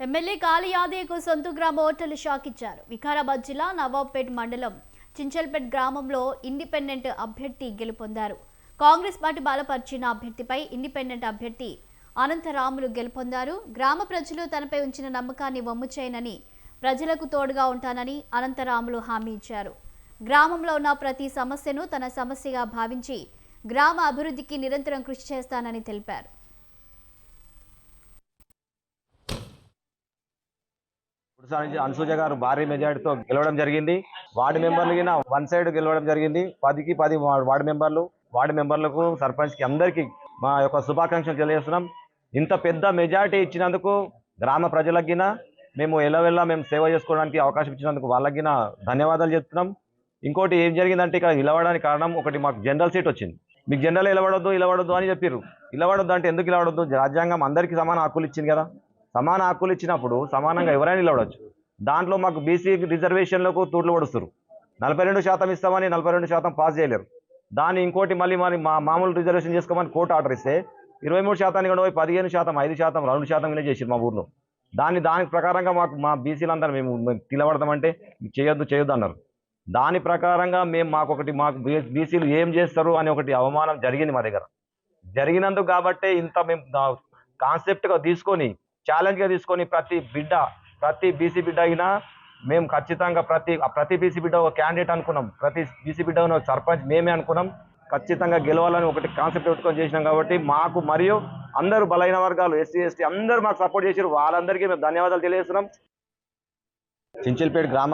MLA కాళీ యాదయ్యకు సొంత గ్రామ ఓటర్లు షాక్ ఇచ్చారు. వికారాబాద్ జిల్లా నవాబ్పేట్ మండలం చించల్పేట్ గ్రామంలో ఇండిపెండెంట్ అభ్యర్థి గెలుపొందారు. కాంగ్రెస్ పార్టీ బలపరిచిన అభ్యర్థిపై ఇండిపెండెంట్ అభ్యర్థి అనంతరాములు గెలుపొందారు. గ్రామ ప్రజలు తనపై ఉంచిన నమ్మకాన్ని వమ్ము చేయనని, ప్రజలకు తోడుగా ఉంటానని అనంతరాములు హామీ ఇచ్చారు. గ్రామంలో ఉన్న ప్రతి సమస్యను తన సమస్యగా భావించి గ్రామ అభివృద్ధికి నిరంతరం కృషి చేస్తానని తెలిపారు. అనసూయ గారు భారీ మెజార్టీతో గెలవడం జరిగింది. వార్డు మెంబర్లు వన్ సైడ్ గెలవడం జరిగింది. 10కి 10 వార్డు మెంబర్లకు సర్పంచ్కి అందరికీ మా యొక్క శుభాకాంక్షలు తెలియజేస్తున్నాం. ఇంత పెద్ద మెజార్టీ ఇచ్చినందుకు గ్రామ ప్రజలకి మేము ఎల్లవెల్లా మేము సేవ చేసుకోవడానికి అవకాశం ఇచ్చినందుకు వాళ్ళకి ధన్యవాదాలు చెప్తున్నాం. ఇంకోటి ఏం జరిగిందంటే ఇక్కడ నిలవడానికి కారణం ఒకటి, మాకు జనరల్ సీట్ వచ్చింది. మీకు జనరల్ ఇలవడొద్దు అని చెప్పారు. ఇలవడొద్దు అంటే ఎందుకు ఇలవడొద్దు? రాజ్యాంగం అందరికీ సమాన హక్కులు ఇచ్చింది కదా. సమాన హక్కులు ఇచ్చినప్పుడు సమానంగా ఎవరైనా నిలబడవచ్చు. దాంట్లో మాకు బీసీ రిజర్వేషన్లకు తూట్లు పడుస్తారు. 42% ఇస్తామని 42% పాస్ చేయలేరు. దాన్ని ఇంకోటి మళ్ళీ మా మామూలు రిజర్వేషన్ చేసుకోమని కోర్టు ఆర్డర్ ఇస్తే 23% కూడా పోయి 15%, 5%, 2% చేసారు మా ఊర్లో. దాని ప్రకారంగా మా బీసీలందరూ మేము నిలబడతామంటే చేయొద్దు అన్నారు. దాని ప్రకారంగా మాకు బీసీలు ఏం చేస్తారు అని ఒకటి అవమానం జరిగింది మా దగ్గర. జరిగినందుకు కాబట్టే ఇంత మేము కాన్సెప్ట్గా తీసుకొని, ఛాలెంజ్గా తీసుకొని ప్రతి బీసీ బిడ్డ అయినా మేము ఖచ్చితంగా ప్రతి బీసీ బిడ్డ ఒక క్యాండిడేట్ అనుకున్నాం. ప్రతి బీసీ బిడ్డ ఒక సర్పంచ్ మేమే అనుకున్నాం. ఖచ్చితంగా గెలవాలని ఒకటి కాన్సెప్ట్ పెట్టుకొని చేసినాం. కాబట్టి మాకు మరియు అందరూ బలైన వర్గాలు, ఎస్సీ ఎస్టీ అందరూ మాకు సపోర్ట్ చేశారు. వాళ్ళందరికీ మేము ధన్యవాదాలు తెలియజేస్తున్నాం. చించల్పేట గ్రామ